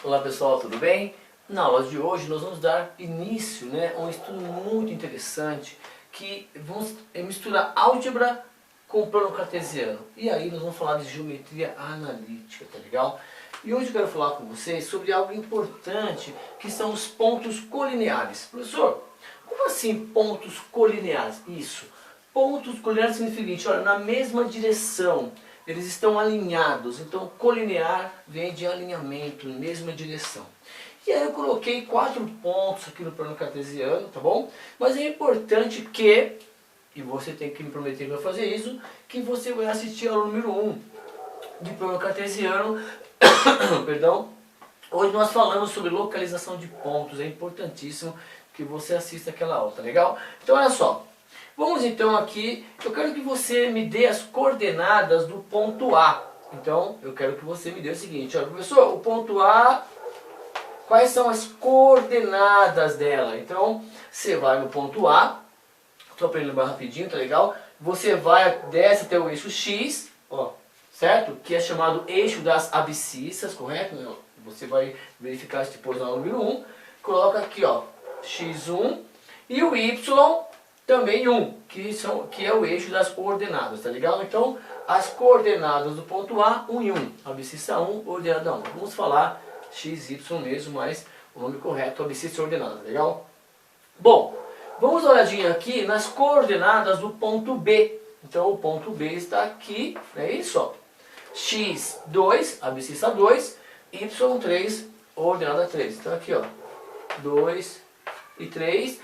Olá pessoal, tudo bem? Na aula de hoje nós vamos dar início a um estudo muito interessante que vamos misturar álgebra com plano cartesiano. E aí nós vamos falar de geometria analítica, tá legal? E hoje eu quero falar com vocês sobre algo importante que são os pontos colineares. Professor, como assim pontos colineares? Isso, pontos colineares significa o seguinte, olha, na mesma direção. Eles estão alinhados, então colinear vem de alinhamento, mesma direção. E aí eu coloquei 4 pontos aqui no plano cartesiano, tá bom? Mas é importante que, e você tem que me prometer que vai fazer isso, que você vai assistir a aula número 1 de plano cartesiano, perdão. Hoje nós falamos sobre localização de pontos, é importantíssimo que você assista aquela aula, tá legal? Então olha só. Vamos então aqui, eu quero que você me dê as coordenadas do ponto A. Então, eu quero que você me dê o seguinte, olha, professor, o ponto A, quais são as coordenadas dela? Então, você vai no ponto A, só para ele lembrar rapidinho, tá legal? Você desce até o eixo X, ó, certo? Que é chamado eixo das abscissas, correto? Você vai verificar isso depois na aula número 1. Coloca aqui, ó, X1 e o Y também 1, que é o eixo das coordenadas, tá legal? Então, as coordenadas do ponto A, 1 e 1. Abscissa 1, ordenada 1. Vamos falar x, y mesmo, mas o nome correto é abscissa ordenada, tá legal? Bom, vamos dar uma olhadinha aqui nas coordenadas do ponto B. Então, o ponto B está aqui, é isso, ó. x2, abscissa 2, y3, ordenada 3. Então, aqui, ó, 2 e 3.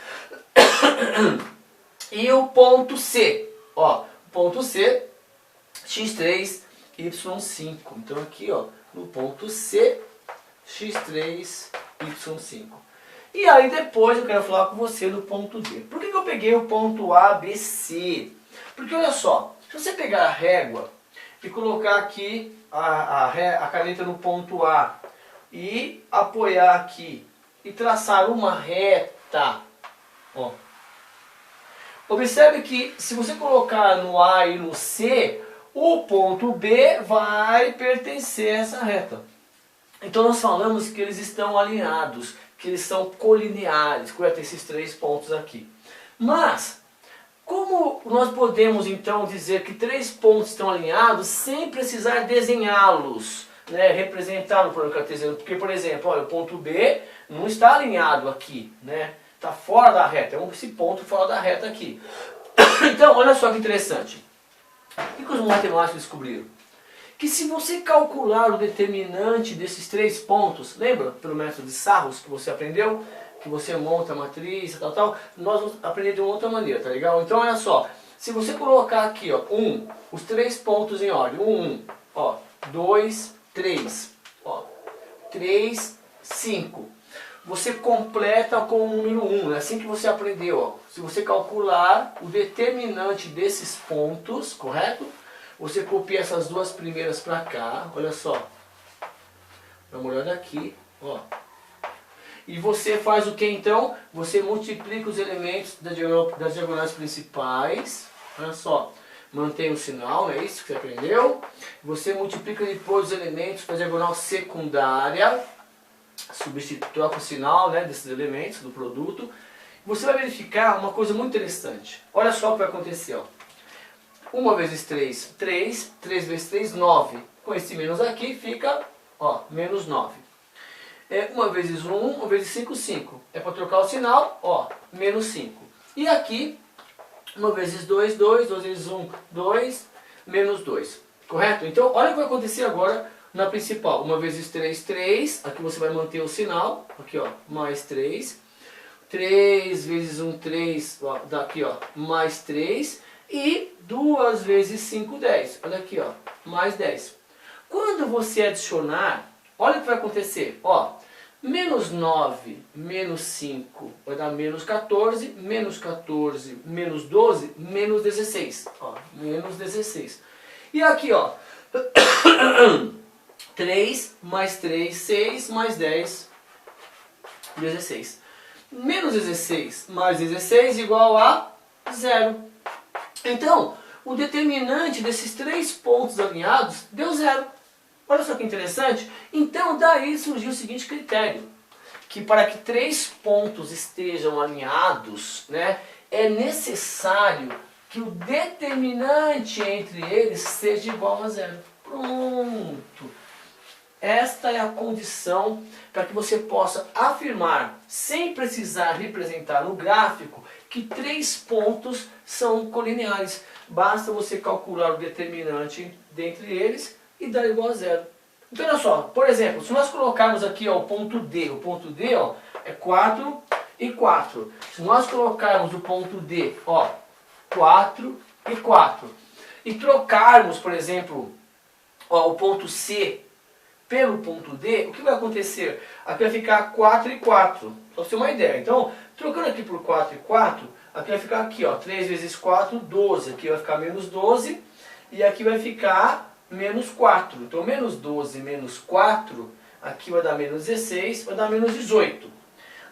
E o ponto C, ó, o ponto C, x3, y5. Então aqui, ó, no ponto C, x3, y5. E aí depois eu quero falar com você do ponto D. Por que eu peguei o ponto A, B, C? Porque olha só, se você pegar a régua e colocar aqui a caneta no ponto A e apoiar aqui e traçar uma reta, ó. Observe que se você colocar no A e no C, o ponto B vai pertencer a essa reta. Então nós falamos que eles estão alinhados, que eles são colineares, correto? Esses 3 pontos aqui. Mas, como nós podemos então dizer que 3 pontos estão alinhados sem precisar desenhá-los, né, representar no plano cartesiano? Porque, por exemplo, olha, o ponto B não está alinhado aqui, né? Está fora da reta, é esse ponto fora da reta aqui. Então, olha só que interessante. O que os matemáticos descobriram? Que se você calcular o determinante desses 3 pontos, lembra pelo método de Sarros que você aprendeu? Que você monta a matriz, tal, nós vamos aprender de uma outra maneira, tá legal? Então, olha só, se você colocar aqui, ó, os 3 pontos em ordem, 1, ó, 2, 3, ó, 3, 5. Você completa com o número 1, é assim que você aprendeu. Ó. Se você calcular o determinante desses pontos, correto? Você copia essas 2 primeiras para cá, olha só. Dá uma olhada aqui, ó. E você faz o que então? Você multiplica os elementos das diagonais principais, olha só. Mantém o sinal, é isso que você aprendeu. Você multiplica depois os elementos da diagonal secundária. Troca o sinal, né, desses elementos do produto. Você vai verificar uma coisa muito interessante. Olha só o que vai acontecer. Ó. 1 vezes 3, 3. 3 vezes 3, 9. Com esse menos aqui fica, ó, menos 9. 1 vezes 1, 1 vezes 5, 5. É para trocar o sinal, ó, menos 5. E aqui, 1 vezes 2, 2. 2 vezes 1, 2. Menos 2. Correto? Então, olha o que vai acontecer agora na principal. 1 vezes 3, 3. Aqui você vai manter o sinal. Aqui, ó, mais 3. 3 vezes 1, 3. Ó, daqui, ó, mais 3. E 2 vezes 5, 10. Olha aqui, ó, mais 10. Quando você adicionar, olha o que vai acontecer. Ó, menos 9, menos 5 vai dar menos 14. Menos 14, menos 12, menos 16. Ó, menos 16. E aqui, ó, 3 mais 3, 6 mais 10, 16. Menos 16 mais 16 igual a 0. Então, o determinante desses 3 pontos alinhados deu 0. Olha só que interessante. Então daí surgiu o seguinte critério, que para que três pontos estejam alinhados, né, é necessário que o determinante entre eles seja igual a zero. Pronto. Esta é a condição para que você possa afirmar, sem precisar representar no gráfico, que três pontos são colineares. Basta você calcular o determinante dentre eles e dar igual a zero. Então olha só, por exemplo, se nós colocarmos aqui ó, o ponto D ó, é 4 e 4. Se nós colocarmos o ponto D, ó, 4 e 4, e trocarmos, por exemplo, ó, o ponto C pelo ponto D, o que vai acontecer? Aqui vai ficar 4 e 4, só pra você ter uma ideia. Então, trocando aqui por 4 e 4, aqui vai ficar aqui, ó, 3 vezes 4, 12. Aqui vai ficar menos 12, e aqui vai ficar menos 4. Então, menos 12 menos 4, aqui vai dar menos 16, vai dar menos 18.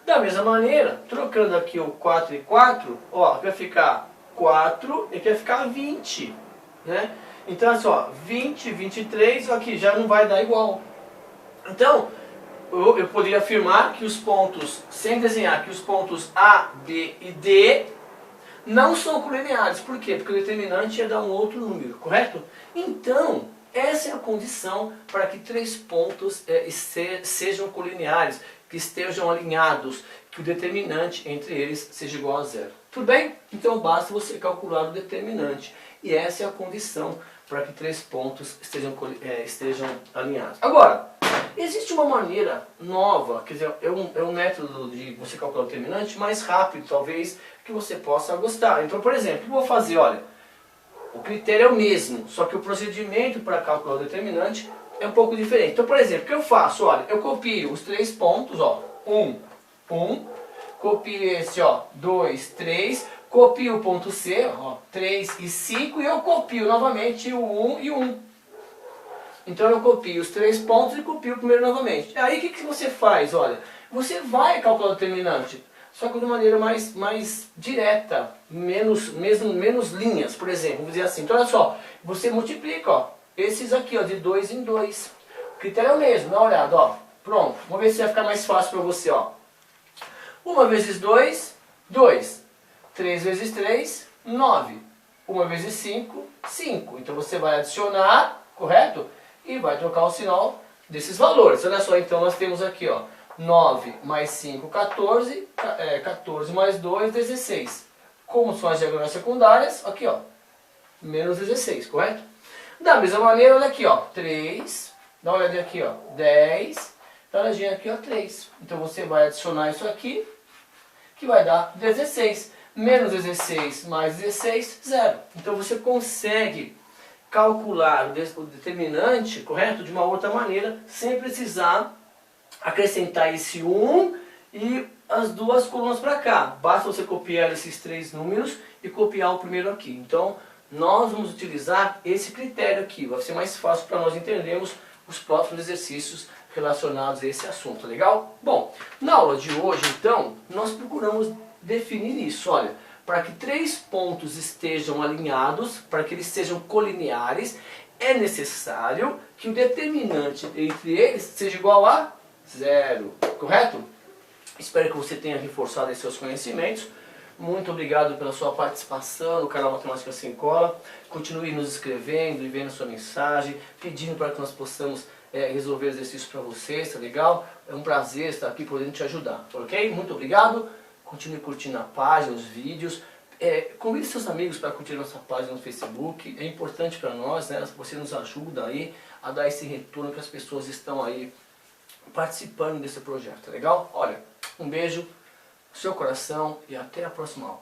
Da mesma maneira, trocando aqui o 4 e 4, ó, aqui vai ficar 4 e aqui vai ficar 20, né? Então, assim, ó, 20, 23, aqui já não vai dar igual. Então, eu poderia afirmar que os pontos, sem desenhar, que os pontos A, B e D não são colineares. Por quê? Porque o determinante ia dar um outro número, correto? Então, essa é a condição para que três pontos sejam colineares, que estejam alinhados, que o determinante entre eles seja igual a zero. Tudo bem? Então basta você calcular o determinante. E essa é a condição para que três pontos estejam alinhados. Agora, existe uma maneira nova, quer dizer, é um método de você calcular o determinante mais rápido, talvez, que você possa gostar. Então, por exemplo, o que eu vou fazer? Olha, o critério é o mesmo, só que o procedimento para calcular o determinante é um pouco diferente. Então, por exemplo, o que eu faço? Olha, eu copio os três pontos, ó, 1, 1, copio esse, ó, 2, 3, copio o ponto C, ó, 3 e 5, e eu copio novamente o 1 e o 1. Então eu copio os três pontos e copio o primeiro novamente. Aí o que você faz? Olha, você vai calcular o determinante, só que de uma maneira mais direta, menos linhas, por exemplo, vamos dizer assim. Então olha só, você multiplica, ó, esses aqui, ó, de 2 em 2. O critério é o mesmo, dá uma olhada, ó. Pronto, vamos ver se vai ficar mais fácil para você, ó. 1 vezes 2, 2. 3 vezes 3, 9. 1 vezes 5, 5. Então você vai adicionar, correto? E vai trocar o sinal desses valores. Olha só, então nós temos aqui, ó, 9 mais 5, 14. 14 mais 2, 16. Como são as diagonais secundárias, aqui, ó, menos 16, correto? Da mesma maneira, olha aqui, ó, 3. Dá uma olhadinha aqui, ó, 10. Dá uma olhadinha aqui, ó, 3. Então você vai adicionar isso aqui, que vai dar 16. Menos 16 mais 16, 0. Então você consegue calcular o determinante, correto? De uma outra maneira, sem precisar acrescentar esse 1 e as duas colunas para cá. Basta você copiar esses três números e copiar o primeiro aqui. Então, nós vamos utilizar esse critério aqui. Vai ser mais fácil para nós entendermos os próximos exercícios relacionados a esse assunto, legal? Bom, na aula de hoje, então, nós procuramos definir isso, olha, para que três pontos estejam alinhados, para que eles sejam colineares, é necessário que o determinante entre eles seja igual a zero, correto? Espero que você tenha reforçado esses seus conhecimentos. Muito obrigado pela sua participação no canal Matemática Sem Cola. Continue nos escrevendo, enviando sua mensagem, pedindo para que nós possamos resolver exercícios para vocês, tá legal? É um prazer estar aqui podendo te ajudar, ok? Muito obrigado. Continue curtindo a página, os vídeos. Convide seus amigos para curtir nossa página no Facebook. É importante para nós, né? Você nos ajuda aí a dar esse retorno que as pessoas estão aí participando desse projeto, tá legal? Olha, um beijo no seu coração e até a próxima aula.